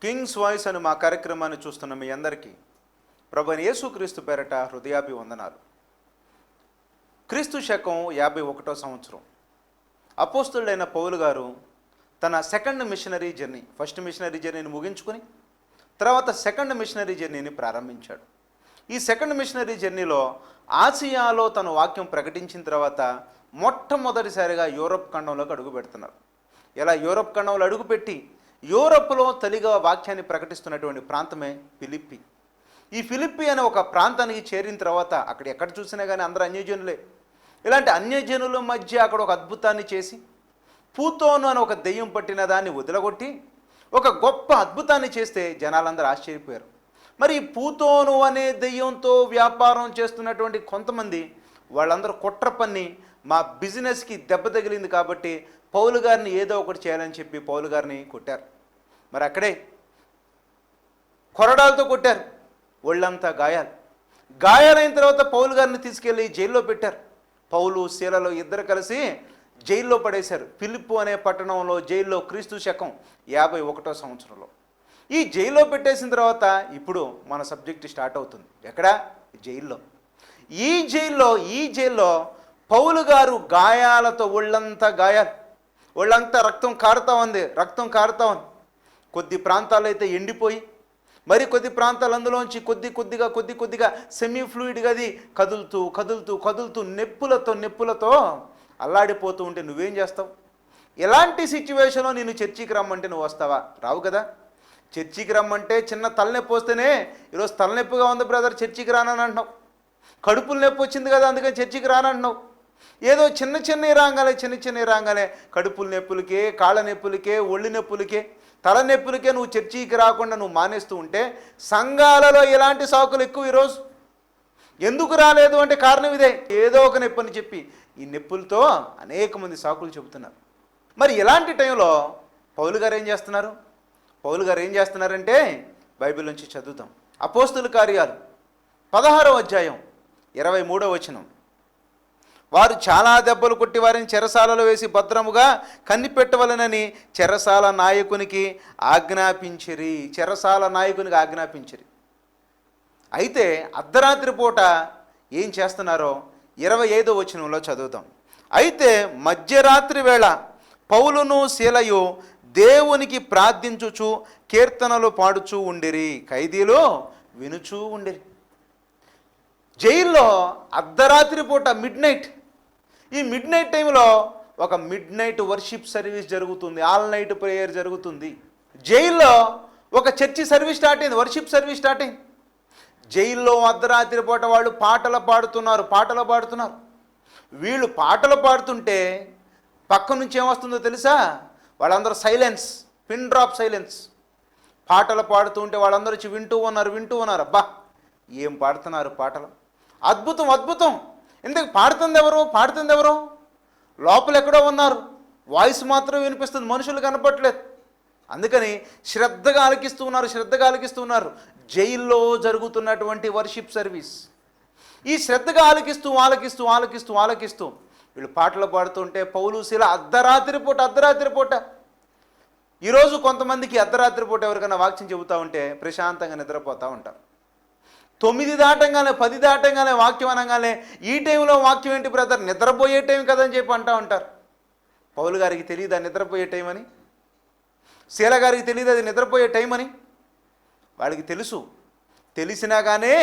Kings voice అని మా కార్యక్రమాన్ని చూస్తున్న మీ అందరికీ ప్రభువైన యేసుక్రీస్తు పేరట హృదయాభివందనాలు. క్రీస్తు శకం 51వ సంవత్సరం. అపోస్తలుడైన పౌలు గారు తన second missionary journey, first missionary జర్నీని ముగించుకుని తర్వాత సెకండ్ మిషనరీ జర్నీని ప్రారంభించాడు. ఈ సెకండ్ మిషనరీ జర్నీలో ఆసియాలో తన వాక్యం ప్రకటించిన తర్వాత మొట్టమొదటిసారిగా యూరప్ ఖండంలోకి అడుగు పెడుతున్నారు. ఇలా యూరప్ ఖండంలో అడుగుపెట్టి యూరప్లో తొలిగా వాక్యాన్ని ప్రకటిస్తున్నటువంటి ప్రాంతమే ఫిలిప్పి. ఈ ఫిలిప్పి అనే ఒక ప్రాంతానికి చేరిన తర్వాత అక్కడ ఎక్కడ చూసినా కానీ అందరూ అన్యజనులే. ఇలాంటి అన్యజనుల మధ్య అక్కడ ఒక అద్భుతాన్ని చేసి పూతోను అని ఒక దెయ్యం పట్టిన దాన్ని వదిలగొట్టి ఒక గొప్ప అద్భుతాన్ని చేస్తే జనాలందరూ ఆశ్చర్యపోయారు. మరి ఈ పూతోను అనే దెయ్యంతో వ్యాపారం చేస్తున్నటువంటి కొంతమంది వాళ్ళందరూ కుట్ర పన్ని మా బిజినెస్కి దెబ్బ తగిలింది కాబట్టి పౌలు గారిని ఏదో ఒకటి చేయాలని చెప్పి పౌలు గారిని కొట్టారు. మరి అక్కడే కొరడాలతో కొట్టారు, ఒళ్ళంతా గాయాలైన తర్వాత పౌలు గారిని తీసుకెళ్ళి జైల్లో పెట్టారు. పౌలు శీలలో ఇద్దరు కలిసి జైల్లో పడేశారు. ఫిలిప్పు అనే పట్టణంలో జైల్లో క్రీస్తు శకం 51వ సంవత్సరంలో. ఈ జైల్లో పెట్టేసిన తర్వాత ఇప్పుడు మన సబ్జెక్ట్ స్టార్ట్ అవుతుంది. ఎక్కడ? జైల్లో. ఈ జైల్లో పౌలు గారు గాయాలతో ఒళ్ళంతా రక్తం కారుతా ఉంది. కొద్ది ప్రాంతాలు అయితే ఎండిపోయి, మరి కొద్ది ప్రాంతాలు అందులోంచి కొద్దిగా సెమీ ఫ్లూయిడ్గా అది కదులుతూ నెప్పులతో అల్లాడిపోతూ ఉంటే నువ్వేం చేస్తావు? ఎలాంటి సిచ్యువేషన్లో నేను చర్చికి రమ్మంటే నువ్వు వస్తావా? రావు కదా. చర్చికి రమ్మంటే చిన్న తలనొప్పి వస్తేనే ఈరోజు తలనొప్పిగా ఉంది బ్రదర్ చర్చికి రానని అంటున్నావు. కడుపులు నొప్పి వచ్చింది కదా అందుకని చర్చికి రానంటున్నావు. ఏదో చిన్న రాగానే కడుపుల నొప్పులకే, కాళ్ళ నొప్పులకే, ఒళ్ళు నొప్పులకే, తల నొప్పులకే నువ్వు చర్చికి రాకుండా నువ్వు మానేస్తూ ఉంటే సంఘాలలో ఎలాంటి సాకులు ఎక్కువ ఈరోజు. ఎందుకు రాలేదు అంటే కారణం ఇదే, ఏదో ఒక నొప్పి అని చెప్పి ఈ నొప్పులతో అనేక మంది సాకులు చెబుతున్నారు. మరి ఇలాంటి టైంలో పౌలు గారు ఏం చేస్తున్నారంటే బైబిల్ నుంచి చదువుతాం. అపోస్తుల కార్యాలు 16వ అధ్యాయం 23వ వచనం. వారు చాలా దెబ్బలు కొట్టి వారిని చెరసాలలో వేసి భద్రముగా కనిపెట్టవలనని చెరసాల నాయకునికి ఆజ్ఞాపించిరి. అయితే అర్ధరాత్రి పూట ఏం చేస్తున్నారో 25వ వచనంలో చదువుతాం. అయితే మధ్యరాత్రి వేళ పౌలును శీలయు దేవునికి ప్రార్థించుచు కీర్తనలు పాడుచూ ఉండిరి, ఖైదీలు వినుచూ ఉండిరి. జైల్లో అర్ధరాత్రి పూట ఈ మిడ్ నైట్ టైంలో ఒక మిడ్ నైట్ వర్షిప్ సర్వీస్ జరుగుతుంది, ఆల్ నైట్ ప్రేయర్ జరుగుతుంది. జైల్లో ఒక చర్చి సర్వీస్ స్టార్ట్ అయింది, వర్షిప్ సర్వీస్ స్టార్ట్ అయింది. జైల్లో అర్ధరాత్రి పూట వాళ్ళు పాటలు పాడుతున్నారు. వీళ్ళు పాటలు పాడుతుంటే పక్క నుంచి ఏమొస్తుందో తెలుసా? వాళ్ళందరూ సైలెన్స్, పిన్ డ్రాప్ సైలెన్స్. పాటలు పాడుతుంటే వాళ్ళందరూ వచ్చి వింటూ ఉన్నారు. అబ్బా ఏం పాడుతున్నారు పాటలు, అద్భుతం. ఎందుకు పాడుతుంది ఎవరు? లోపల ఎక్కడో ఉన్నారు, వాయిస్ మాత్రం వినిపిస్తుంది, మనుషులు కనపట్లేదు. అందుకని శ్రద్ధగా ఆలకిస్తూ ఉన్నారు. జైల్లో జరుగుతున్నటువంటి వర్షిప్ సర్వీస్. ఈ శ్రద్ధగా ఆలకిస్తూ వీళ్ళు పాటలు పాడుతుంటే పౌలు శీల అర్ధరాత్రి పూట. ఈరోజు కొంతమందికి అర్ధరాత్రి పూట ఎవరికైనా వాక్యం చెబుతూ ఉంటే ప్రశాంతంగా నిద్రపోతూ ఉంటారు. 9 దాటంగానే 10 దాటంగానే వాక్యం అనగానే ఈ టైంలో వాక్యం ఏంటి బ్రదర్, నిద్రపోయే టైం కదని చెప్పి అంటూ ఉంటారు. పౌలు గారికి తెలియదు అది నిద్రపోయే టైం అని, శీల గారికి తెలియదు అది నిద్రపోయే టైం అని. వాళ్ళకి తెలిసినా కానీ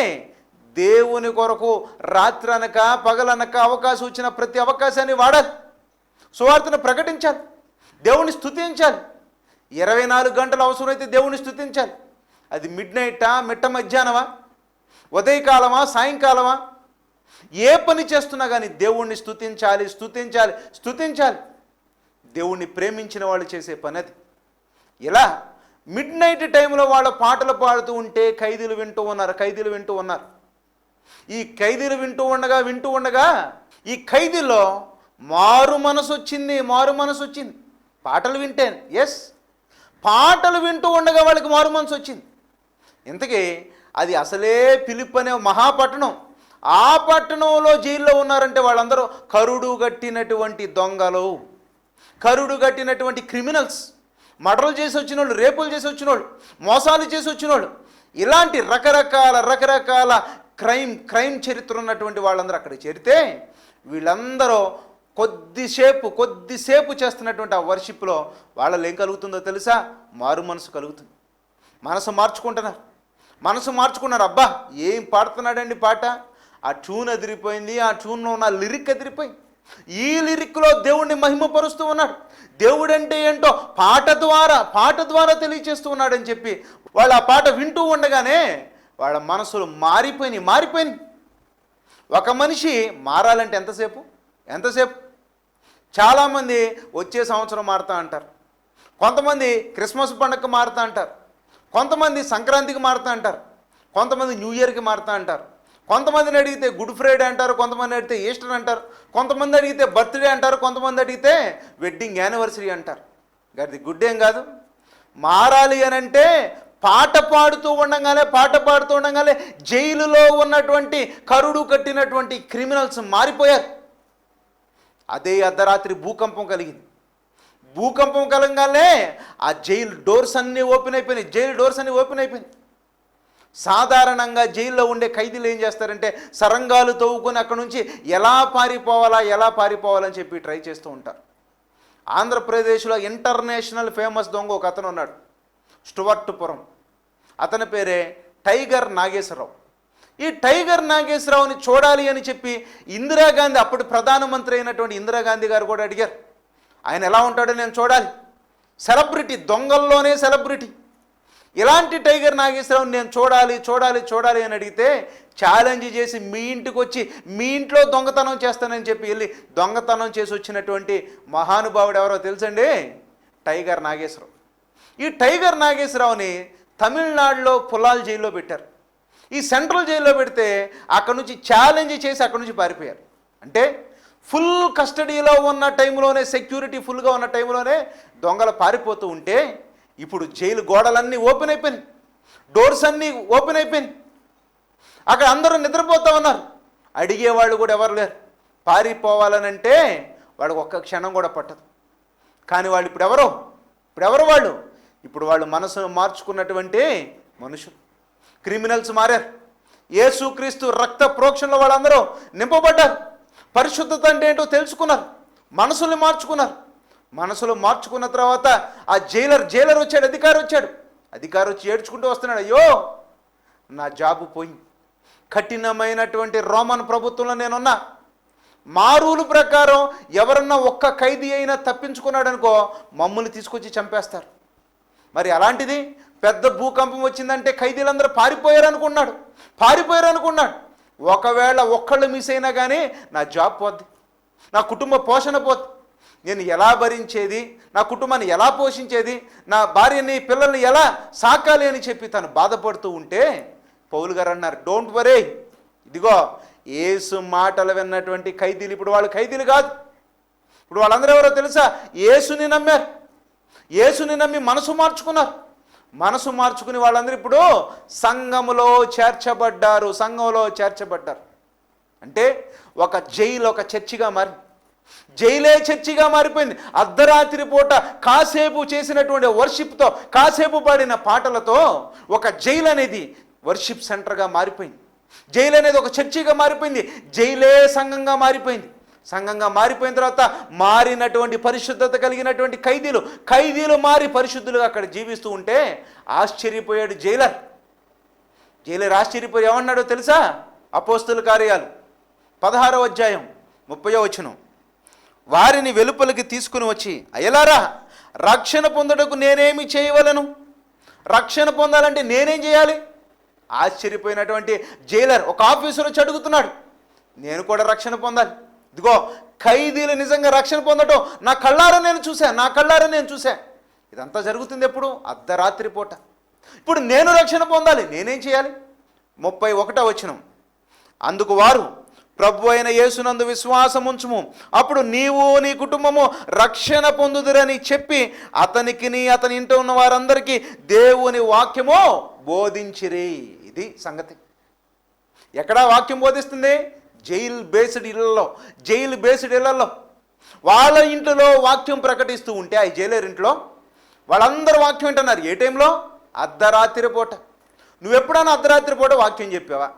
దేవుని కొరకు రాత్రనక పగలనక అవకాశం వచ్చిన ప్రతి అవకాశాన్ని వాడాలి, సువార్తను ప్రకటించాలి, దేవుని స్తుతించాలి. 24 గంటలు అవసరమైతే దేవుని స్తుతించాలి. అది మిడ్ నైటా, మిట్ట మధ్యాహ్నమా, ఉదయకాలమా, సాయంకాలమా, ఏ పని చేస్తున్నా కానీ దేవుణ్ణి స్తుతించాలి. దేవుణ్ణి ప్రేమించిన వాళ్ళు చేసే పని అది. ఇలా మిడ్ నైట్ టైంలో వాళ్ళ పాటలు పాడుతూ ఉంటే ఖైదీలు వింటూ ఉన్నారు. ఈ ఖైదీలు వింటూ ఉండగా ఈ ఖైదీలో మారు మనసు వచ్చింది. పాటలు వింటే పాటలు వింటూ ఉండగా వాళ్ళకి మారు మనసు వచ్చింది. ఇంతకీ అది అసలే ఫిలిప్పి అనే మహాపట్టణం. ఆ పట్టణంలో జైల్లో ఉన్నారంటే వాళ్ళందరూ కరుడు కట్టినటువంటి దొంగలు, కరుడు కట్టినటువంటి క్రిమినల్స్, మర్డర్లు చేసి వచ్చిన వాళ్ళు, రేపులు చేసి వచ్చిన వాళ్ళు, మోసాలు చేసి వచ్చిన వాళ్ళు, ఇలాంటి రకరకాల క్రైమ్ చరిత్ర ఉన్నటువంటి వాళ్ళందరూ అక్కడ చేరితే వీళ్ళందరూ కొద్దిసేపు చేస్తున్నటువంటి ఆ వర్షిప్లో వాళ్ళలో ఏం కలుగుతుందో తెలుసా? మారు మనసు కలుగుతుంది. మనసు మార్చుకున్నారు. అబ్బా ఏం పాడుతున్నాడండి పాట, ఆ ట్యూన్ అదిరిపోయింది, ఆ ట్యూన్లో ఉన్న లిరిక్ అదిరిపోయింది, ఈ లిరిక్లో దేవుణ్ణి మహిమపరుస్తూ ఉన్నాడు, దేవుడు అంటే ఏంటో పాట ద్వారా తెలియచేస్తూ ఉన్నాడని చెప్పి వాళ్ళు ఆ పాట వింటూ ఉండగానే వాళ్ళ మనసులు మారిపోయినాయి. ఒక మనిషి మారాలంటే ఎంతసేపు? చాలామంది వచ్చే సంవత్సరం మారుతా అంటారు, కొంతమంది క్రిస్మస్ పండుగకి మారుతా అంటారు, కొంతమంది సంక్రాంతికి మారుతా అంటారు, కొంతమంది న్యూ ఇయర్కి మారుతా అంటారు, కొంతమందిని అడిగితే గుడ్ ఫ్రైడే అంటారు, కొంతమంది అడిగితే ఈస్టర్ అంటారు, కొంతమంది అడిగితే బర్త్డే అంటారు, కొంతమంది అడిగితే వెడ్డింగ్ యానివర్సరీ అంటారు. అది గుడ్ ఏం కాదు. మారాలి అని అంటే పాట పాడుతూ ఉండగానే జైలులో ఉన్నటువంటి కరుడు కట్టినటువంటి క్రిమినల్స్ మారిపోయారు. అదే అర్ధరాత్రి భూకంపం కలిగింది. భూకంపం కలగానే ఆ జైలు డోర్స్ అన్నీ ఓపెన్ అయిపోయినాయి. సాధారణంగా జైల్లో ఉండే ఖైదీలు ఏం చేస్తారంటే సరంగాలు తవ్వుకొని అక్కడ నుంచి ఎలా పారిపోవాలని చెప్పి ట్రై చేస్తూ ఉంటారు. ఆంధ్రప్రదేశ్లో ఇంటర్నేషనల్ ఫేమస్ దొంగ ఒక అతను ఉన్నాడు, స్టువర్ట్పురం. అతని పేరే టైగర్ నాగేశ్వరరావు. ఈ టైగర్ నాగేశ్వరరావుని చూడాలి అని చెప్పి ఇందిరాగాంధీ, అప్పుడు ప్రధానమంత్రి అయినటువంటి ఇందిరాగాంధీ గారు కూడా అడిగారు, ఆయన ఎలా ఉంటాడో నేను చూడాలి. సెలబ్రిటీ, దొంగల్లోనే సెలబ్రిటీ. ఇలాంటి టైగర్ నాగేశ్వరరావుని నేను చూడాలి అని అడిగితే ఛాలెంజ్ చేసి మీ ఇంటికి వచ్చి మీ ఇంట్లో దొంగతనం చేస్తానని చెప్పి వెళ్ళి దొంగతనం చేసి వచ్చినటువంటి మహానుభావుడు ఎవరో తెలుసండి? టైగర్ నాగేశ్వరరావు. ఈ టైగర్ నాగేశ్వరరావుని తమిళనాడులో పులాల్ జైల్లో పెట్టారు. ఈ సెంట్రల్ జైల్లో పెడితే అక్కడ నుంచి ఛాలెంజ్ చేసి అక్కడ నుంచి పారిపోయారు. అంటే ఫుల్ కస్టడీలో ఉన్న టైంలోనే, సెక్యూరిటీ ఫుల్గా ఉన్న టైంలోనే దొంగలు పారిపోతూ ఉంటే ఇప్పుడు జైలు గోడలన్నీ ఓపెన్ అయిపోయినాయి, డోర్స్ అన్నీ ఓపెన్ అయిపోయినాయి. అక్కడ అందరూ నిద్రపోతూ ఉన్నారు, అడిగేవాళ్ళు కూడా ఎవరు లేరు. పారిపోవాలనంటే వాడికి ఒక్క క్షణం కూడా పట్టదు. కానీ వాళ్ళు ఇప్పుడు వాళ్ళు మనసును మార్చుకున్నటువంటి మనుషులు, క్రిమినల్స్ మారారు. యేసుక్రీస్తు రక్త ప్రోక్షణలో వాళ్ళందరూ నింపబడ్డారు. పరిశుద్ధత అంటే ఏంటో తెలుసుకున్నారు, మనసుల్ని మార్చుకున్నారు. మనసులో మార్చుకున్న తర్వాత ఆ జైలర్ వచ్చాడు, అధికారి వచ్చి ఏడ్చుకుంటూ వస్తున్నాడు, అయ్యో నా జాబు పోయింది, కఠినమైనటువంటి రోమన్ ప్రభుత్వంలో నేనున్నా, మారూలు ప్రకారం ఎవరన్నా ఒక్క ఖైదీ అయినా తప్పించుకున్నాడు అనుకో మమ్మల్ని తీసుకొచ్చి చంపేస్తారు. మరి అలాంటిది పెద్ద భూకంపం వచ్చిందంటే ఖైదీలందరూ పారిపోయారు అనుకున్నాడు. ఒకవేళ ఒక్కళ్ళు మిస్ అయినా కానీ నా జాబ్ పోద్ది, నా కుటుంబ పోషణ పోద్ది, నేను ఎలా భరించేది, నా కుటుంబాన్ని ఎలా పోషించేది, నా భార్యని పిల్లల్ని ఎలా సాకాలి అని చెప్పి తను బాధపడుతూ ఉంటే పౌలు గారు అన్నారు, డోంట్ వరీ, ఇదిగో యేసు మాటలు విన్నటువంటి ఖైదీలు ఇప్పుడు వాళ్ళు ఖైదీలు కాదు. ఇప్పుడు వాళ్ళందరూ ఎవరో తెలుసా? యేసుని నమ్మి మనసు మార్చుకుని వాళ్ళందరూ ఇప్పుడు సంఘంలో చేర్చబడ్డారు. అంటే ఒక జైలు ఒక చర్చిగా జైలే చర్చిగా మారిపోయింది. అర్ధరాత్రి పూట కాసేపు చేసినటువంటి వర్షిప్తో, కాసేపు పాడిన పాటలతో ఒక జైలు అనేది వర్షిప్ సెంటర్గా మారిపోయింది. జైలు అనేది ఒక చర్చిగా మారిపోయింది. జైలే సంఘంగా మారిపోయిన తర్వాత మారినటువంటి పరిశుద్ధత కలిగినటువంటి ఖైదీలు మారి పరిశుద్ధులుగా అక్కడ జీవిస్తూ ఉంటే ఆశ్చర్యపోయాడు జైలర్ ఆశ్చర్యపోయి ఏమన్నాడో తెలుసా? అపోస్తుల కార్యాలు 16వ అధ్యాయం 30వ వచనం, వారిని వెలుపలికి తీసుకుని వచ్చి, అయ్యలారా, రక్షణ పొందుటకు నేనేమి చేయవలను? రక్షణ పొందాలంటే నేనేం చేయాలి? ఆశ్చర్యపోయినటువంటి జైలర్ ఒక ఆఫీసర్ వచ్చి అడుగుతున్నాడు, నేను కూడా రక్షణ పొందాలి. ఇదిగో ఖైదీలు నిజంగా రక్షణ పొందటం నా కళ్ళారా నేను చూసా. ఇదంతా జరుగుతుంది ఎప్పుడు? అర్ధరాత్రి పూట. ఇప్పుడు నేను రక్షణ పొందాలి, నేనేం చేయాలి? 31వ వచనం, అందుకు వారు, ప్రభు అయిన యేసునందు విశ్వాసం ఉంచుము, అప్పుడు నీవు నీ కుటుంబము రక్షణ పొందుదురని చెప్పి అతని ఇంట ఉన్న వారందరికీ దేవుని వాక్యము బోధించిరి. ఇది సంగతి. ఎక్కడ వాక్యం బోధిస్తుంది? జైలు బేస్డ్ ఇళ్లలో వాళ్ళ ఇంట్లో వాక్యం ప్రకటిస్తూ ఉంటే, ఆ జైలర్ ఇంట్లో వాళ్ళందరూ వాక్యం వింటున్నారు. ఏ టైంలో? అర్ధరాత్రి పూట. నువ్వెప్పుడైనా అర్ధరాత్రి పూట వాక్యం చెప్పావా?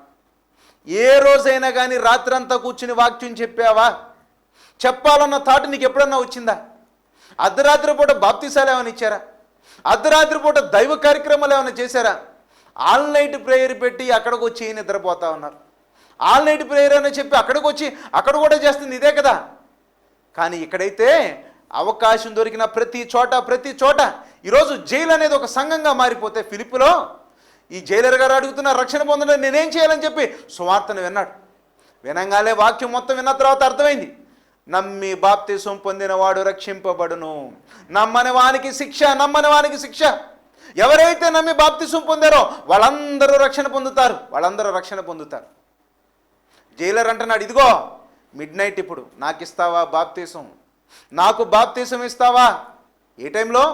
ఏ రోజైనా కానీ రాత్రంతా కూర్చుని వాక్యం చెప్పావా? చెప్పాలన్న థాట్ నీకు ఎప్పుడన్నా వచ్చిందా? అర్ధరాత్రి పూట బాప్తిసాలు ఏమైనా ఇచ్చారా? అర్ధరాత్రి పూట దైవ కార్యక్రమాలు ఏమైనా చేశారా? ఆల్ నైట్ ప్రేయర్ పెట్టి అక్కడికి వచ్చి నిద్రపోతా ఉన్నారు. ఆల్ నైట్ ప్రేయర్ అని చెప్పి అక్కడికి వచ్చి అక్కడ కూడా చేస్తుంది ఇదే కదా. కానీ ఇక్కడైతే అవకాశం దొరికిన ప్రతి చోట ఈరోజు జైలు అనేది ఒక సంఘంగా మారిపోతే, ఫిలిప్పులో ఈ జైలర్ గారు అడుగుతున్న రక్షణ పొందడం నేనేం చేయాలని చెప్పి సువార్తను విన్నాడు. వినంగానే వాక్యం మొత్తం విన్న తర్వాత అర్థమైంది, నమ్మి బాప్తిసం పొందినవాడు రక్షింపబడును, నమ్మని వానికి శిక్ష. ఎవరైతే నమ్మి బాప్తిసం పొందారో వాళ్ళందరూ రక్షణ పొందుతారు. జైలర్ అంటున్నాడు, ఇదిగో మిడ్ నైట్ ఇప్పుడు నాకు ఇస్తావా బాప్తిసం? నాకు బాప్తిసం ఇస్తావా? ఏ టైంలో?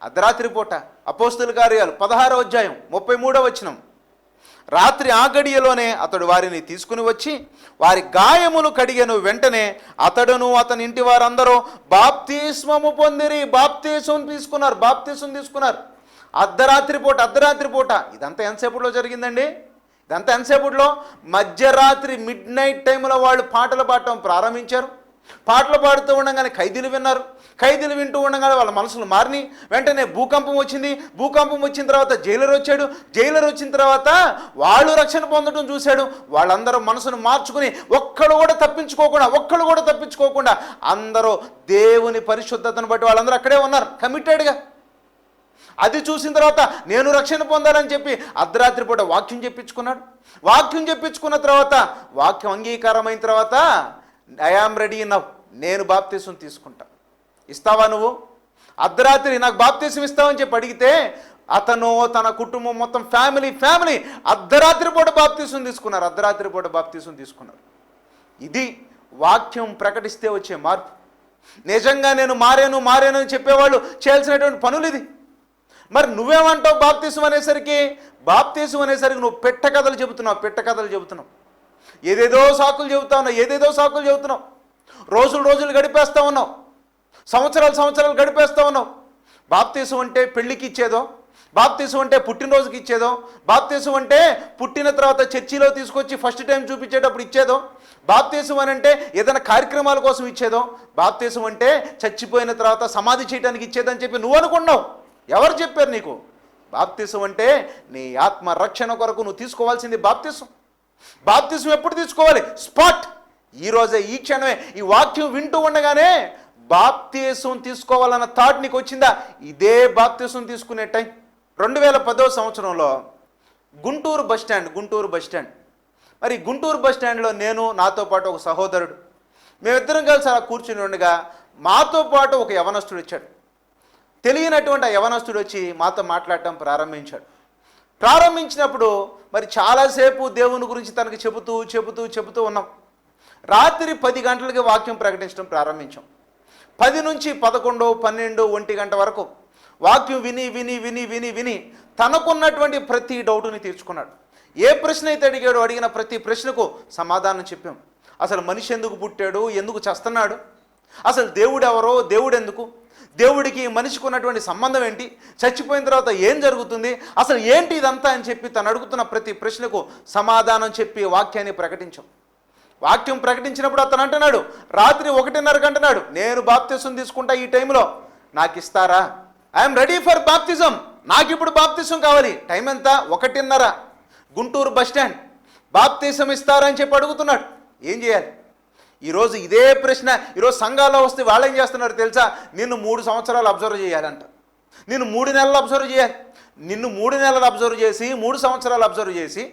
అర్ధరాత్రి పూట. అపోస్తుల కార్యాలు 16వ అధ్యాయం 33వ వచనం. రాత్రి ఆ గడియలోనే అతడు వారిని తీసుకుని వచ్చి వారి గాయములు కడిగెను. వెంటనే అతడును అతని ఇంటి వారందరూ బాప్తిస్మము పొందిరి. బాప్తిసం తీసుకున్నారు. అర్ధరాత్రి పూట. ఇదంతా ఎంతసేపట్లో జరిగిందండి? ఇదంతా ఎంతసేపట్లో? మధ్యరాత్రి మిడ్ నైట్ టైంలో వాళ్ళు పాటలు పాడటం ప్రారంభించారు. పాటలు పాడుతూ ఉండగానే ఖైదీలు విన్నారు. ఖైదీలు వింటూ ఉండగానే వాళ్ళ మనసులు మారిని. వెంటనే భూకంపం వచ్చింది. భూకంపం వచ్చిన తర్వాత జైలర్ వచ్చాడు. జైలర్ వచ్చిన తర్వాత వాళ్ళు రక్షణ పొందడం చూశాడు. వాళ్ళందరూ మనసును మార్చుకుని ఒక్కడు కూడా తప్పించుకోకుండా అందరూ దేవుని పరిశుద్ధతను బట్టి వాళ్ళందరూ అక్కడే ఉన్నారు కమిటెడ్గా. అది చూసిన తర్వాత నేను రక్షణ పొందాలని చెప్పి అర్ధరాత్రి పూట వాక్యం చెప్పించుకున్న తర్వాత వాక్యం అంగీకారమైన తర్వాత ఐ యామ్ రెడీ నౌ, నేను బాప్తిసం తీసుకుంటా, ఇస్తావా నువ్వు? అర్ధరాత్రి నాకు బాప్తిసం ఇస్తావని చెప్పి అడిగితే అతను తన కుటుంబం మొత్తం ఫ్యామిలీ అర్ధరాత్రి పూట బాప్తిసం తీసుకున్నారు. ఇది వాక్యం ప్రకటిస్తే వచ్చే మార్పు. నిజంగా నేను మారాను అని చెప్పేవాళ్ళు చేయాల్సినటువంటి పనులు ఇది. మరి నువ్వేమంటావు? బాప్తిసం అనేసరికి నువ్వు పెట్ట కథలు చెబుతున్నావు. ఏదేదో సాకులు చెబుతున్నావు. రోజులు గడిపేస్తా ఉన్నావు. సంవత్సరాలు గడిపేస్తా ఉన్నావు. బాప్తిసం అంటే పెళ్లికి ఇచ్చేదో, బాప్తిసం అంటే పుట్టినరోజుకి ఇచ్చేదో, బాప్తిసం అంటే పుట్టిన తర్వాత చర్చిలో తీసుకొచ్చి ఫస్ట్ టైం చూపించేటప్పుడు ఇచ్చేదో, బాప్తిసం అని అంటే ఏదైనా కార్యక్రమాల కోసం ఇచ్చేదో, బాప్తిసం అంటే చచ్చిపోయిన తర్వాత సమాధి చేయడానికి ఇచ్చేదని చెప్పి నువ్వు అనుకున్నావు. ఎవరు చెప్పారు నీకు? బాప్తిసం అంటే నీ ఆత్మ రక్షణ కొరకు నువ్వు తీసుకోవాల్సింది బాప్తిసం ఎప్పుడు తీసుకోవాలి? స్పాట్. ఈరోజే, ఈ క్షణమే, ఈ వాక్యం వింటూ ఉండగానే బాప్తిసం తీసుకోవాలన్న థాట్ నీకు వచ్చిందా? ఇదే బాప్తిసం తీసుకునే టైం 2010వ సంవత్సరంలో గుంటూరు బస్ స్టాండ్. మరి గుంటూరు బస్ స్టాండ్లో నేను, నాతో పాటు ఒక సహోదరుడు, మేమిద్దరం కలిసి అలా కూర్చుని ఉండగా మాతో పాటు ఒక యవనస్తుడు వచ్చాడు. తెలియనటువంటి ఆ యవనస్తుడు వచ్చి మాతో మాట్లాడటం ప్రారంభించినప్పుడు మరి చాలాసేపు దేవుని గురించి తనకు చెబుతూ ఉన్నాం. రాత్రి 10 గంటలకి వాక్యం ప్రకటించడం ప్రారంభించాం. 10 నుంచి 11, 12, 1 గంట వరకు వాక్యం విని తనకున్నటువంటి ప్రతి డౌటుని తీర్చుకున్నాడు. ఏ ప్రశ్న అయితే అడిగిన ప్రతి ప్రశ్నకు సమాధానం చెప్పాం. అసలు మనిషి ఎందుకు పుట్టాడు, ఎందుకు చస్తున్నాడు, అసలు దేవుడు ఎవరో, దేవుడు ఎందుకు, దేవుడికి మనిషికి ఉన్నటువంటి సంబంధం ఏంటి, చచ్చిపోయిన తర్వాత ఏం జరుగుతుంది, అసలు ఏంటి ఇదంతా అని చెప్పి తను అడుగుతున్న ప్రతి ప్రశ్నకు సమాధానం చెప్పి వాక్యాన్ని ప్రకటించాం. వాక్యం ప్రకటించినప్పుడు అతను అంటున్నాడు, రాత్రి 1:30కి అంటున్నాడు, నేను బాప్తిసం తీసుకుంటా, ఈ టైంలో నాకు ఇస్తారా? ఐఎమ్ రెడీ ఫర్ బాప్తిజం, నాకు ఇప్పుడు బాప్తిసం కావాలి. టైం ఎంత? 1:30. Guntur bus stand. బాప్తిసం ఇస్తారా అని చెప్పి అడుగుతున్నాడు. ఏం చేయాలి? ఈరోజు ఇదే ప్రశ్న ఈరోజు సంఘాల్లో వస్తే వాళ్ళు ఏం చేస్తున్నారు తెలుసా? నిన్ను 3 సంవత్సరాలు అబ్జర్వ్ చేయాలంట, నిన్ను 3 నెలలు అబ్జర్వ్ చేయాలి. నిన్ను 3 నెలలు అబ్జర్వ్ చేసి 3 సంవత్సరాలు అబ్జర్వ్ చేసి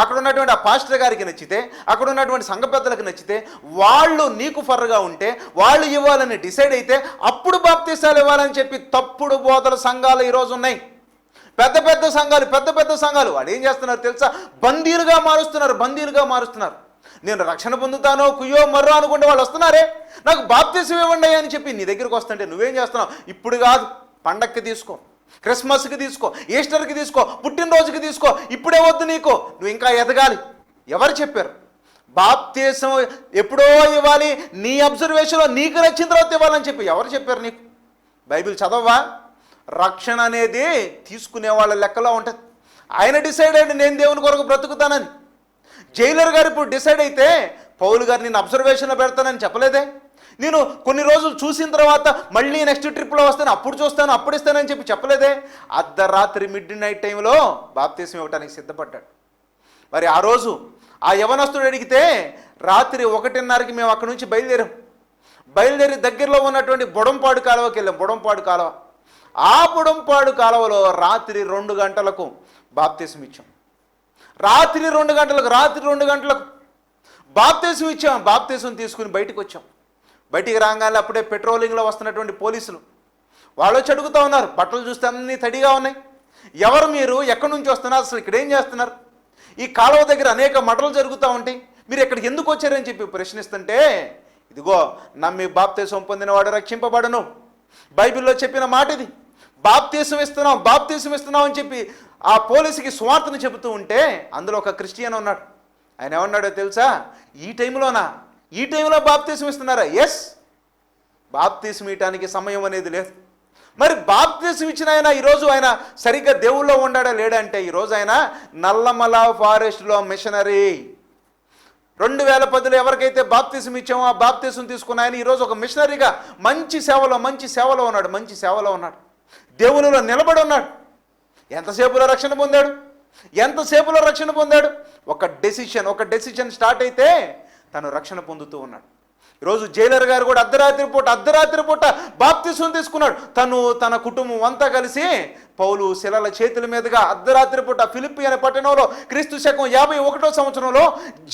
అక్కడ ఉన్నటువంటి ఆ పాస్టర్ గారికి నచ్చితే, అక్కడ ఉన్నటువంటి సంఘ పెద్దలకు నచ్చితే, వాళ్ళు నీకు ఫర్గా ఉంటే, వాళ్ళు ఇవ్వాలని డిసైడ్ అయితే అప్పుడు బాప్తిసాలు ఇవ్వాలని చెప్పి తప్పుడు బోధల సంఘాలు ఈరోజు ఉన్నాయి. పెద్ద పెద్ద సంఘాలు వాళ్ళు ఏం చేస్తున్నారు తెలుసా? బందీలుగా మారుస్తున్నారు. నేను రక్షణ పొందుతానో కుయ్యో మర్రో అనుకుంటే వాళ్ళు వస్తున్నారే, నాకు బాప్తిసం ఇవ్వండి అని చెప్పి నీ దగ్గరికి వస్తుంటే నువ్వేం చేస్తున్నావు? ఇప్పుడు కాదు, పండక్కి తీసుకో, క్రిస్మస్కి తీసుకో, ఈస్టర్కి తీసుకో, పుట్టినరోజుకి తీసుకో, ఇప్పుడే వద్దు నీకు, నువ్వు ఇంకా ఎదగాలి. ఎవరు చెప్పారు? బాప్తిసం ఎప్పుడో ఇవ్వాలి, నీ అబ్జర్వేషన్లో నీకు నచ్చిన తర్వాత ఇవ్వాలని చెప్పి ఎవరు చెప్పారు నీకు? బైబిల్ చదవవా? రక్షణ అనేది తీసుకునే వాళ్ళ లెక్కలో ఉంటుంది. ఆయన డిసైడ్ అయ్యాడు నేను దేవుని కొరకు బ్రతుకుతానని. జైలర్ గారు ఇప్పుడు డిసైడ్ అయితే పౌలు గారు నేను అబ్జర్వేషన్లో పెడతానని చెప్పలేదే. నేను కొన్ని రోజులు చూసిన తర్వాత మళ్ళీ నెక్స్ట్ ట్రిప్లో వస్తాను, అప్పుడు చూస్తాను, అప్పుడు ఇస్తానని చెప్పలేదే. అర్ధరాత్రి మిడ్ నైట్ టైంలో బాప్తీసం ఇవ్వడానికి సిద్ధపడ్డాడు. మరి ఆ రోజు ఆ యవనస్తుడు అడిగితే రాత్రి 1:30కి మేము అక్కడి నుంచి బయలుదేరి దగ్గరలో ఉన్నటువంటి బుడంపాడు కాలువకి వెళ్ళాం. బుడంపాడు కాలువ, ఆ బుడంపాడు కాలువలో రాత్రి 2 గంటలకు బాప్తీసం ఇచ్చాం. రాత్రి 2 గంటలకు బాప్తీసం ఇచ్చాం. బాప్తీసం తీసుకుని బయటికి వచ్చాం. బయటికి రాగానే అప్పుడే పెట్రోలింగ్లో వస్తున్నటువంటి పోలీసులు వాళ్ళు వచ్చి అడుగుతూ ఉన్నారు. బట్టలు చూస్తే అన్నీ తడిగా ఉన్నాయి. ఎవరు మీరు, ఎక్కడి నుంచి వస్తున్నారు, అసలు ఇక్కడ ఏం చేస్తున్నారు, ఈ కాలువ దగ్గర అనేక మటలు జరుగుతూ ఉంటాయి, మీరు ఇక్కడికి ఎందుకు వచ్చారని చెప్పి ప్రశ్నిస్తుంటే, ఇదిగో నమ్మి బాప్తీసం పొందినవాడు రక్షింపబడను, బైబిల్లో చెప్పిన మాట ఇది. బాప్తీసం ఇస్తున్నాం అని చెప్పి ఆ పోలీసుకి సువార్తను చెబుతూ ఉంటే అందులో ఒక క్రిస్టియన్ ఉన్నాడు. ఆయన ఏమన్నాడో తెలుసా? ఈ టైంలో బాప్తీసం ఇస్తున్నారా? ఎస్, బాప్తీసం ఇవ్వటానికి సమయం అనేది లేదు. మరి బాప్తీసం ఇచ్చిన ఆయన ఈరోజు ఆయన సరిగ్గా దేవుళ్ళో ఉండాడా లేడా అంటే, ఈరోజు ఆయన నల్లమల ఫారెస్ట్లో మిషనరీ. 2010లో ఎవరికైతే బాప్తీసం ఇచ్చామో ఆ బాప్తీసం తీసుకున్న ఆయన ఈరోజు ఒక మిషనరీగా మంచి సేవలో ఉన్నాడు. దేవునిలో నిలబడి ఉన్నాడు. ఎంతసేపులో రక్షణ పొందాడు? ఒక డెసిషన్ స్టార్ట్ అయితే తను రక్షణ పొందుతూ ఉన్నాడు. ఈరోజు జైలర్ గారు కూడా అర్ధరాత్రి పూట బాప్తీసం తీసుకున్నాడు. తన కుటుంబం అంతా కలిసి పౌలు శిలల చేతుల మీదుగా అర్ధరాత్రి పూట ఫిలిప్పి అనే పట్టణంలో క్రీస్తు శకం 51వ సంవత్సరంలో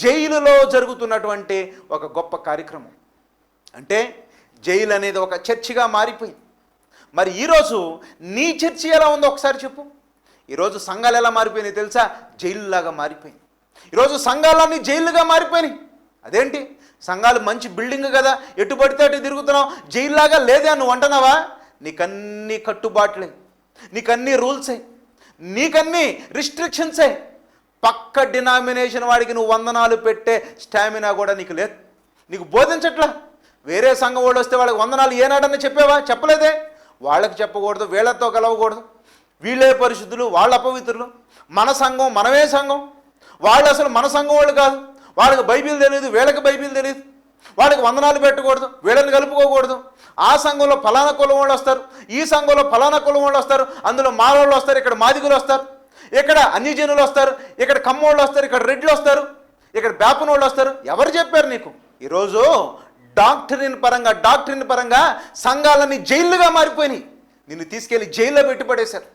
జైలులో జరుగుతున్నటువంటి ఒక గొప్ప కార్యక్రమం. అంటే జైలు అనేది ఒక చర్చిగా మారిపోయింది. మరి ఈరోజు నీ చర్చి ఎలా ఉందో ఒకసారి చెప్పు. ఈరోజు సంఘాలు ఎలా మారిపోయినాయి తెలుసా? జైలులాగా మారిపోయింది. ఈరోజు సంఘాలన్నీ జైలుగా మారిపోయినాయి. అదేంటి, సంఘాలు మంచి బిల్డింగ్ కదా, ఎటు పడితే అటు తిరుగుతున్నావు, జైల్లాగా లేదే నువ్వు అంటున్నావా? నీకన్నీ కట్టుబాట్లే, నీకన్నీ రూల్సే, నీకన్నీ రిస్ట్రిక్షన్సే. పక్క డినామినేషన్ వాడికి నువ్వు వందనాలు పెట్టే స్టామినా కూడా నీకు లేదు. నీకు బోధించట్లా. వేరే సంఘం వాళ్ళు వస్తే వాళ్ళకి వందనాలు ఏనాడని చెప్పావా? చెప్పలేదే. వాళ్ళకి చెప్పకూడదు, వీళ్ళతో కలవకూడదు, వీళ్ళే పరిశుద్ధులు, వాళ్ళ అపవిత్రులు, మన సంఘం మనమే సంఘం, వాళ్ళు అసలు మన సంఘం వాళ్ళు కాదు, వాళ్ళకి బైబిల్ తెలియదు, వీళ్ళకి బైబిల్ తెలియదు, వాళ్ళకి వందనాలు పెట్టకూడదు, వీళ్ళని కలుపుకోకూడదు. ఆ సంఘంలో ఫలానా కులం వాళ్ళు వస్తారు, ఈ సంఘంలో ఫలానా కులం వాళ్ళు వస్తారు, అందులో మారోళ్ళు వస్తారు, ఇక్కడ మాదిగులు వస్తారు, ఇక్కడ అన్యజనులు వస్తారు, ఇక్కడ కమ్మోళ్ళు వస్తారు, ఇక్కడ రెడ్లు వస్తారు, ఇక్కడ బేపనోళ్ళు వస్తారు. ఎవరు చెప్పారు నీకు? ఈరోజు డాక్టరీన్ పరంగా సంఘాలన్నీ జైలుగా మారిపోయినాయి. నిన్ను తీసుకెళ్ళి జైల్లో పెట్టి పడేశారు.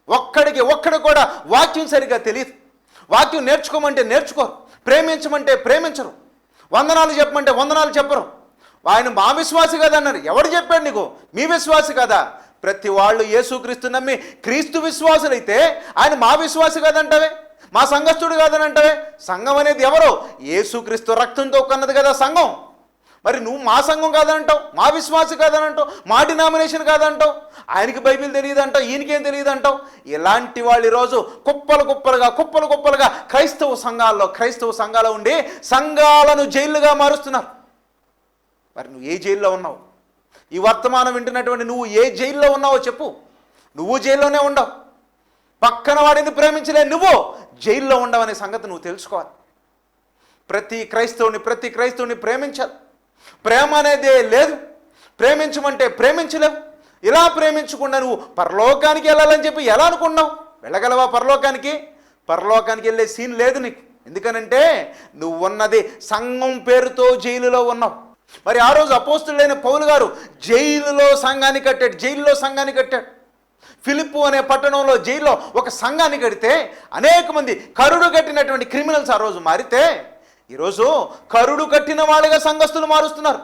ఒక్కడికి కూడా వాక్యం సరిగ్గా తెలియదు. వాక్యం నేర్చుకోమంటే నేర్చుకోరు, ప్రేమించమంటే ప్రేమించరు, వందనాలు చెప్పమంటే వందనాలు చెప్పరు. ఆయన మా విశ్వాసి కదా అన్నారు. ఎవడు చెప్పాడు నీకు మీ విశ్వాసి కదా? ప్రతి వాళ్ళు యేసుక్రీస్తు నమ్మి క్రీస్తు విశ్వాసులైతే ఆయన మా విశ్వాసి కాదంటావే, మా సంఘస్థుడు కాదని అంటావే. సంఘం అనేది ఎవరో? యేసుక్రీస్తు రక్తంతో కొన్నది కదా సంఘం. మరి నువ్వు మా సంఘం కాదంటావు, మా విశ్వాసి కాదనంటావు, మా డినామినేషన్ కాదంటావు, ఆయనకి బైబిల్ తెలియదంటావు, ఈయనకేం తెలియదంటావు. ఇలాంటి వాళ్ళు ఈరోజు కుప్పలుగా క్రైస్తవ సంఘాల్లో ఉండి సంఘాలను జైలుగా మారుస్తున్నారు. మరి నువ్వు ఏ జైల్లో ఉన్నావు? ఈ వర్తమానం వింటున్నటువంటి నువ్వు ఏ జైల్లో ఉన్నావో చెప్పు. నువ్వు జైల్లోనే ఉండవు. పక్కన వాడిని ప్రేమించలే, నువ్వు జైల్లో ఉండవనే సంగతి నువ్వు తెలుసుకోవాలి. ప్రతి క్రైస్తవుని ప్రేమించాలి. ప్రేమ అనేదే లేదు. ప్రేమించమంటే ప్రేమించలేవు. ఇలా ప్రేమించకుండా నువ్వు పరలోకానికి వెళ్ళాలని చెప్పి ఎలా అనుకున్నావు? వెళ్ళగలవా పరలోకానికి? వెళ్ళే సీన్ లేదు నీకు. ఎందుకనంటే నువ్వు ఉన్నది సంఘం పేరుతో జైలులో ఉన్నావు. మరి ఆ రోజు అపోస్తులైన పౌలు గారు జైలులో సంఘాన్ని కట్టాడు. ఫిలిప్పు అనే పట్టణంలో జైల్లో ఒక సంఘాన్ని కడితే అనేక మంది కరుడు కట్టినటువంటి క్రిమినల్స్ ఆ రోజు మారితే, ఈరోజు కరుడు కట్టిన వాళ్ళగా సంఘస్థులు మారుస్తున్నారు.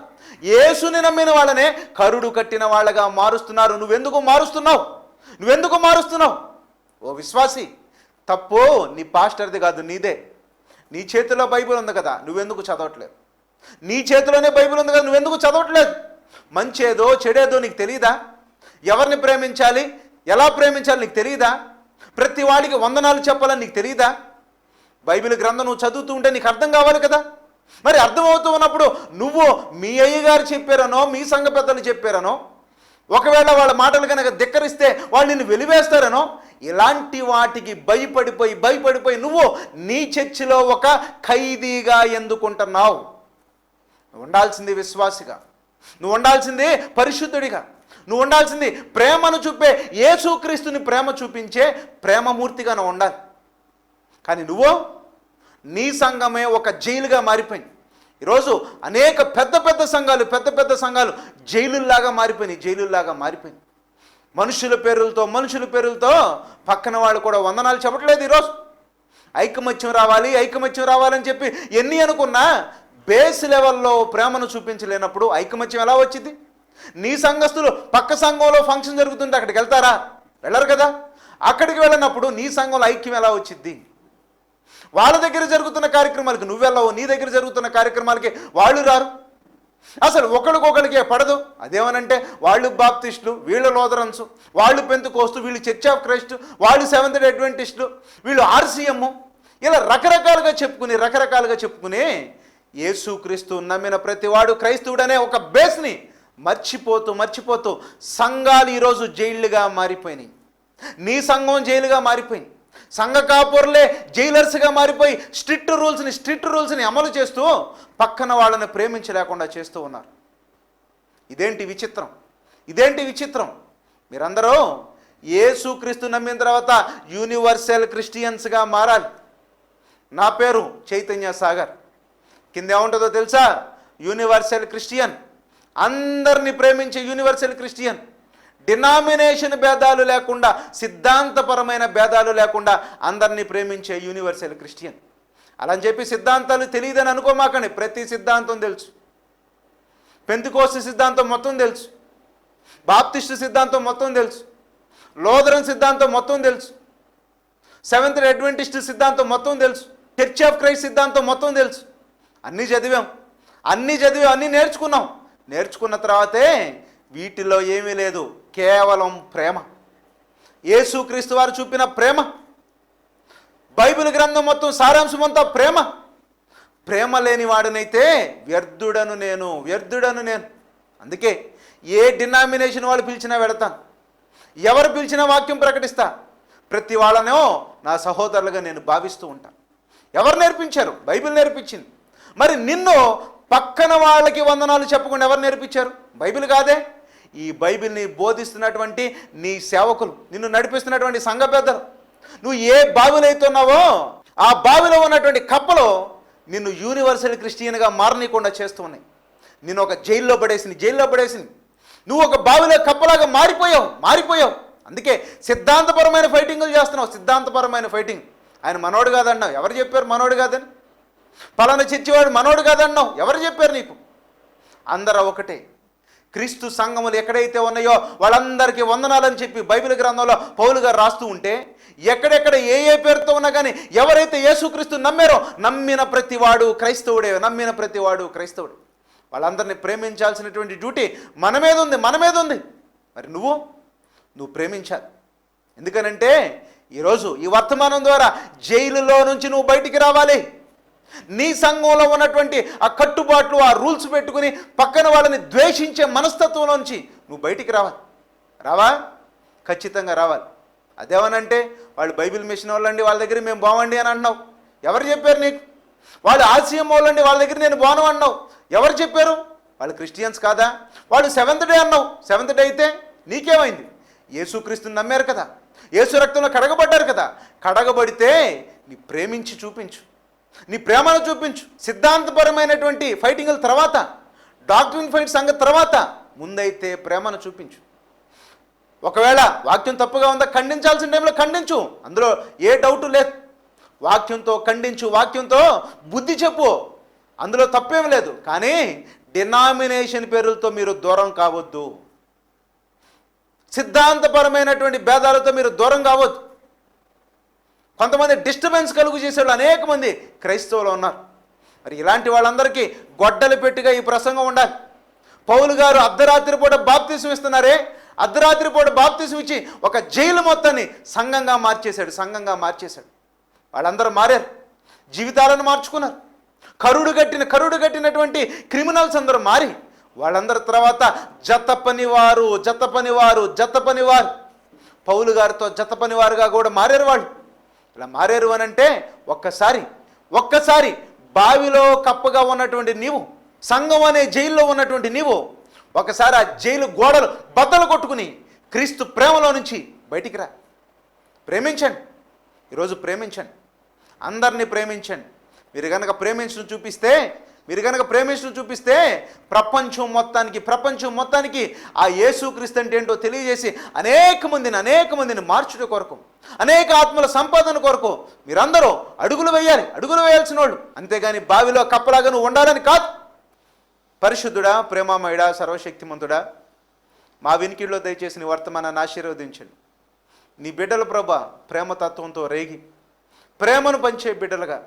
యేసుని నమ్మిన వాళ్ళనే కరుడు కట్టిన వాళ్ళగా మారుస్తున్నారు. నువ్వెందుకు మారుస్తున్నావు? ఓ విశ్వాసి, తప్పు నీ పాస్టర్ది కాదు, నీదే. నీ చేతిలో బైబిల్ ఉంది కదా, నువ్వెందుకు చదవట్లేదు? నీ చేతిలోనే బైబిల్ ఉంది కదా, నువ్వెందుకు చదవట్లేదు? మంచేదో చెడేదో నీకు తెలియదా? ఎవరిని ప్రేమించాలి, ఎలా ప్రేమించాలి నీకు తెలియదా? ప్రతి వాడికి వందనాలు చెప్పాలని నీకు తెలియదా? బైబిల్ గ్రంథం నువ్వు చదువుతూ ఉంటే నీకు అర్థం కావాలి కదా. మరి అర్థమవుతూ ఉన్నప్పుడు నువ్వు మీ అయ్యగారు చెప్పారనో, మీ సంఘ పెద్దలు చెప్పారనో, ఒకవేళ వాళ్ళ మాటలు కనుక ధిక్కరిస్తే వాళ్ళు నిన్ను వెలివేస్తారనో, ఇలాంటి వాటికి భయపడిపోయి నువ్వు నీ చర్చిలో ఒక ఖైదీగా ఎందుకుంటున్నావు? నువ్వు ఉండాల్సింది విశ్వాసిగా, నువ్వు ఉండాల్సింది పరిశుద్ధుడిగా, నువ్వు ఉండాల్సింది ప్రేమను చూపే యేసుక్రీస్తుని ప్రేమ చూపించే ప్రేమమూర్తిగా నువ్వు ఉండాలి. కానీ నువ్వు నీ సంఘమే ఒక జైలుగా మారిపోయింది. ఈరోజు అనేక పెద్ద సంఘాలు జైలుల్లాగా మారిపోయింది. మనుషుల పేరులతో పక్కన వాళ్ళు కూడా వందనాలు చెప్పట్లేదు. ఈరోజు ఐకమత్యం రావాలని చెప్పి ఎన్ని అనుకున్నా బేస్ లెవెల్లో ప్రేమను చూపించలేనప్పుడు ఐకమత్యం ఎలా వచ్చింది? నీ సంఘస్థులు పక్క సంఘంలో ఫంక్షన్ జరుగుతుంటే అక్కడికి వెళ్తారా? వెళ్ళరు కదా. అక్కడికి వెళ్ళినప్పుడు నీ సంఘంలో ఐక్యం ఎలా వచ్చింది? వాళ్ళ దగ్గర జరుగుతున్న కార్యక్రమాలకి నువ్వెళ్ళవు, నీ దగ్గర జరుగుతున్న కార్యక్రమాలకి వాళ్ళు రారు. అసలు ఒకరికొకరికే పడదు. అదేమనంటే వాళ్ళు బాప్టిస్టులు, వీళ్ళు లోదరన్స్, వాళ్ళు పెంతెకోస్తు, వీళ్ళు చర్చ్ ఆఫ్ క్రైస్ట్, వాళ్ళు సెవెంత్ డే అడ్వెంటిస్టులు, వీళ్ళు ఆర్సీఎం, ఇలా రకరకాలుగా చెప్పుకుని యేసుక్రీస్తు నమ్మిన ప్రతివాడు క్రైస్తవుడనే ఒక బేస్ని మర్చిపోతూ సంఘాలు ఈరోజు జైళ్ళుగా మారిపోయినాయి. నీ సంఘం జైలుగా మారిపోయింది. సంఘ కాపురులే జైలర్స్గా మారిపోయి స్ట్రిక్ట్ రూల్స్ని అమలు చేస్తూ పక్కన వాళ్ళని ప్రేమించలేకుండా చేస్తూ ఉన్నారు. ఇదేంటి విచిత్రం? మీరందరూ యేసుక్రీస్తు నమ్మిన తర్వాత యూనివర్సల్ క్రిస్టియన్స్గా మారాలి. నా పేరు చైతన్య సాగర్. కింద ఏముంటుందో తెలుసా? యూనివర్సల్ క్రిస్టియన్, అందరినీ ప్రేమించే యూనివర్సల్ క్రిస్టియన్. డినామినేషన్ భేదాలు లేకుండా, సిద్ధాంతపరమైన భేదాలు లేకుండా అందరినీ ప్రేమించే యూనివర్సల్ క్రిస్టియన్. అలా అని చెప్పి సిద్ధాంతాలు తెలియదని అనుకోమాకండి. ప్రతి సిద్ధాంతం తెలుసు. పెంతెకోస్తు సిద్ధాంతం మొత్తం తెలుసు, బాప్టిస్టు సిద్ధాంతం మొత్తం తెలుసు, లోదరన్ సిద్ధాంతం మొత్తం తెలుసు, సెవెంత్ డే అడ్వెంటిస్ట్ సిద్ధాంతం మొత్తం తెలుసు, చర్చ్ ఆఫ్ క్రైస్ట్ సిద్ధాంతం మొత్తం తెలుసు. అన్నీ చదివాం, అన్నీ నేర్చుకున్న తర్వాతే వీటిలో ఏమీ లేదు, కేవలం ప్రేమ. యేసుక్రీస్తు వారు చూపిన ప్రేమ, బైబిల్ గ్రంథం మొత్తం సారాంశం అంతా ప్రేమ లేని వాడినైతే వ్యర్థుడను నేను. అందుకే ఏ డినామినేషన్ వాళ్ళు పిలిచినా వెళతాను, ఎవరు పిలిచినా వాక్యం ప్రకటిస్తా. ప్రతి వాళ్ళనో నా సహోదరులుగా నేను భావిస్తూ ఉంటాను. ఎవరు నేర్పించారు? బైబిల్ నేర్పించింది. మరి నిన్ను పక్కన వాళ్ళకి వందనాలు చెప్పకుండా ఎవరు నేర్పించారు? బైబిల్ కాదే. ఈ బైబిల్ని బోధిస్తున్నటువంటి నీ సేవకులు, నిన్ను నడిపిస్తున్నటువంటి సంఘ పెద్దలు, నువ్వు ఏ బావిలో అవుతున్నావో ఆ బావిలో ఉన్నటువంటి కప్పలో నిన్ను యూనివర్సల్ క్రిస్టియన్గా మారనీయకుండా చేస్తూ ఉన్నాయి. నిన్ను ఒక జైల్లో పడేసింది. నువ్వు ఒక బావిలో కప్పలాగా మారిపోయావు. అందుకే సిద్ధాంతపరమైన ఫైటింగులు చేస్తున్నావు. ఆయన మనోడు కాదన్నావు. ఎవరు చెప్పారు మనోడు కాదని? పలానా చర్చివాడు మనోడు కాదన్నావు. ఎవరు చెప్పారు నీకు? అందరూ ఒకటే. క్రీస్తు సంఘములు ఎక్కడైతే ఉన్నాయో వాళ్ళందరికీ వందనాలని చెప్పి బైబిల్ గ్రంథంలో పౌలు గారు రాస్తూ ఉంటే, ఎక్కడెక్కడ ఏ పేరుతో ఉన్నా కానీ ఎవరైతే యేసుక్రీస్తు నమ్మారో నమ్మిన ప్రతివాడు క్రైస్తవుడే. వాళ్ళందరినీ ప్రేమించాల్సినటువంటి డ్యూటీ మన మీద ఉంది. మరి నువ్వు ప్రేమించాలి. ఎందుకనంటే ఈరోజు ఈ వర్తమానం ద్వారా జైలులో నుంచి నువ్వు బయటికి రావాలి. నీ సంఘంలో ఉన్నటువంటి ఆ కట్టుబాట్లు, ఆ రూల్స్ పెట్టుకుని పక్కన వాళ్ళని ద్వేషించే మనస్తత్వంలోంచి నువ్వు బయటికి రావా? ఖచ్చితంగా రావాలి. అదేమనంటే వాళ్ళు బైబిల్ మిషన్ వాళ్ళండి, వాళ్ళ దగ్గర మేము బాగుండి అని అన్నావు. ఎవరు చెప్పారు నీకు? వాళ్ళు ఆర్సీఎం వాళ్ళండి, వాళ్ళ దగ్గర నేను బాను అన్నావు. ఎవరు చెప్పారు? వాళ్ళు క్రిస్టియన్స్ కాదా? వాళ్ళు సెవెంత్ డే అన్నావు. సెవెంత్ డే అయితే నీకేమైంది? యేసుక్రీస్తుని నమ్మారు కదా, యేసు రక్తంలో కడగబడ్డారు కదా. కడగబడితే నీ ప్రేమించి చూపించు, నీ ప్రేమను చూపించు. సిద్ధాంతపరమైనటువంటి ఫైటింగ్ల తర్వాత, డాక్ట్రిన్ ఫైట్ సంగతి తర్వాత, ముందైతే ప్రేమను చూపించు. ఒకవేళ వాక్యం తప్పుగా ఉందా, ఖండించాల్సిన టైంలో ఖండించు, అందులో ఏ డౌటు లేదు. వాక్యంతో ఖండించు, వాక్యంతో బుద్ధి చెప్పు, అందులో తప్పేం లేదు. కానీ డినామినేషన్ పేరులతో మీరు దూరం కావద్దు. సిద్ధాంతపరమైనటువంటి భేదాలతో మీరు దూరం కావద్దు. కొంతమంది డిస్టర్బెన్స్ కలుగు చేసేవాళ్ళు అనేక మంది క్రైస్తవులు ఉన్నారు. మరి ఇలాంటి వాళ్ళందరికీ గొడ్డలు పెట్టిగా ఈ ప్రసంగం ఉండాలి. పౌలు గారు అర్ధరాత్రి పూట బాప్తిసం ఇస్తున్నారే, అర్ధరాత్రి పూట బాప్తిసం ఇచ్చి ఒక జైలు మొత్తాన్ని సంఘంగా మార్చేశాడు. వాళ్ళందరూ మారారు, జీవితాలను మార్చుకున్నారు. కరుడు కట్టినటువంటి క్రిమినల్స్ అందరూ మారి వాళ్ళందరి తర్వాత జత పనివారు పౌలు గారితో జత పనివారుగా కూడా మారారు వాళ్ళు. ఇలా మారారు అని అంటే ఒక్కసారి బావిలో కప్పగా ఉన్నటువంటి నీవు, సంఘం అనే జైల్లో ఉన్నటువంటి నీవు ఒకసారి ఆ జైలు గోడలు బద్దలు కొట్టుకుని క్రీస్తు ప్రేమలో నుంచి బయటికి రా. ప్రేమించండి, ఈరోజు ప్రేమించండి, అందరినీ ప్రేమించండి. మీరు కనుక ప్రేమించడం చూపిస్తే ప్రపంచం మొత్తానికి ఆ యేసుక్రీస్తు అంటే ఏంటో తెలియజేసి అనేక మందిని మార్చుట కొరకు, అనేక ఆత్మల సంపాదన కొరకు మీరందరూ అడుగులు వేయాల్సిన వాళ్ళు. అంతేగాని బావిలో కప్పలాగా నువ్వు ఉండాలని కాదు. పరిశుద్ధుడా, ప్రేమామయుడా, సర్వశక్తిమంతుడా, మా వినికిడిలో దయచేసి నీ వర్తమానాన్ని ఆశీర్వదించండి. నీ బిడ్డల ప్రభా ప్రేమతత్వంతో రేగి ప్రేమను పంచే బిడ్డలుగా,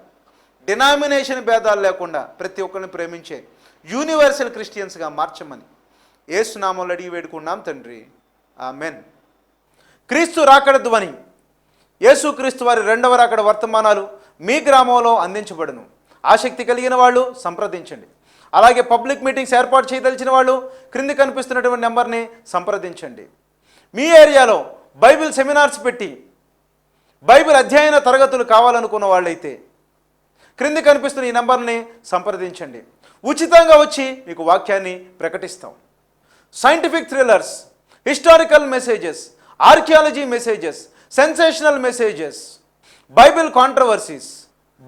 డినామినేషన్ భేదాలు లేకుండా ప్రతి ఒక్కరిని ప్రేమించే యూనివర్సల్ క్రిస్టియన్స్గా మార్చమని యేసు నామములో అడిగి వేడుకున్నాం తండ్రి, ఆమెన్. క్రీస్తు రాకడ ధ్వని, యేసుక్రీస్తు వారి రెండవ రాకడ వర్తమానాలు మీ గ్రామంలో అందించబడును. ఆసక్తి కలిగిన వాళ్ళు సంప్రదించండి. అలాగే పబ్లిక్ మీటింగ్స్ ఏర్పాటు చేయదలిచిన వాళ్ళు క్రింది కనిపిస్తున్నటువంటి నెంబర్ని సంప్రదించండి. మీ ఏరియాలో బైబిల్ సెమినార్స్ పెట్టి బైబిల్ అధ్యయన తరగతులు కావాలనుకున్న వాళ్ళైతే క్రింది కనిపిస్తున్న ఈ నెంబర్ని సంప్రదించండి. ఉచితంగా వచ్చి మీకు వాక్యాన్ని ప్రకటిస్తాం. Scientific thrillers, historical messages, archaeology messages, sensational messages, Bible controversies,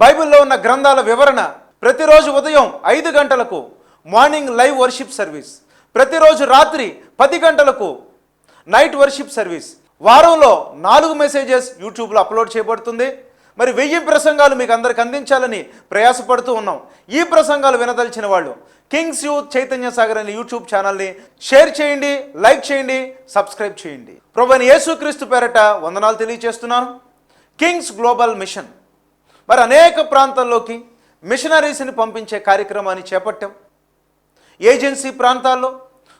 బైబిల్లో ఉన్న గ్రంథాల వివరణ, ప్రతిరోజు ఉదయం 5 గంటలకు మార్నింగ్ లైవ్ వర్షిప్ సర్వీస్, ప్రతిరోజు రాత్రి 10 గంటలకు నైట్ వర్షిప్ సర్వీస్, వారంలో 4 మెసేజెస్ యూట్యూబ్లో అప్లోడ్ చేయబడుతుంది. మరి 1000 ప్రసంగాలు మీకు అందరికి అందించాలని ప్రయాసపడుతూ ఉన్నాం. ఈ ప్రసంగాలు వినదలిచిన వాళ్ళు కింగ్స్ యూత్ చైతన్య సాగర్ అనే యూట్యూబ్ ఛానల్ని షేర్ చేయండి, లైక్ చేయండి, సబ్స్క్రైబ్ చేయండి. ప్రభువైన యేసుక్రీస్తు పేరట వందనాలు తెలియజేస్తున్నాను. కింగ్స్ గ్లోబల్ మిషన్ మరి అనేక ప్రాంతాల్లోకి మిషనరీస్ని పంపించే కార్యక్రమాన్ని చేపట్టాం. ఏజెన్సీ ప్రాంతాల్లో,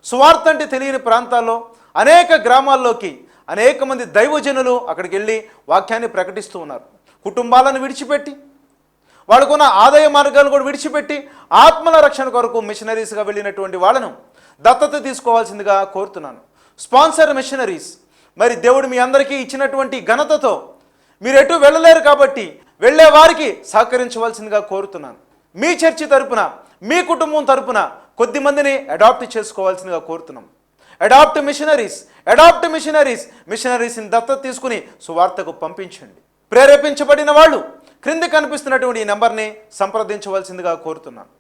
సువార్త అంటే తెలియని ప్రాంతాల్లో, అనేక గ్రామాల్లోకి అనేక మంది దైవజనులు అక్కడికి వెళ్ళి వాక్యాన్ని ప్రకటిస్తూ ఉన్నారు. కుటుంబాలను విడిచిపెట్టి, వాళ్ళకున్న ఆదాయ మార్గాలను కూడా విడిచిపెట్టి ఆత్మల రక్షణ కొరకు మిషనరీస్గా వెళ్ళినటువంటి వాళ్ళను దత్తత తీసుకోవాల్సిందిగా కోరుతున్నాను. స్పాన్సర్ మిషనరీస్, మరి దేవుడు మీ అందరికీ ఇచ్చినటువంటి ఘనతతో మీరు ఎటు వెళ్ళలేరు కాబట్టి వెళ్ళే వారికి సహకరించవలసిందిగా కోరుతున్నాను. మీ చర్చి తరపున, మీ కుటుంబం తరపున కొద్ది మందిని అడాప్ట్ చేసుకోవాల్సిందిగా కోరుతున్నాం. అడాప్ట్ మిషనరీస్ని దత్తత తీసుకుని సువార్తకు పంపించండి. ప్రేరేపించబడిన వాళ్ళు క్రింద కనిపిస్తున్నటువంటి ఈ నెంబర్ని సంప్రదించవలసిందిగా కోరుతున్నాను.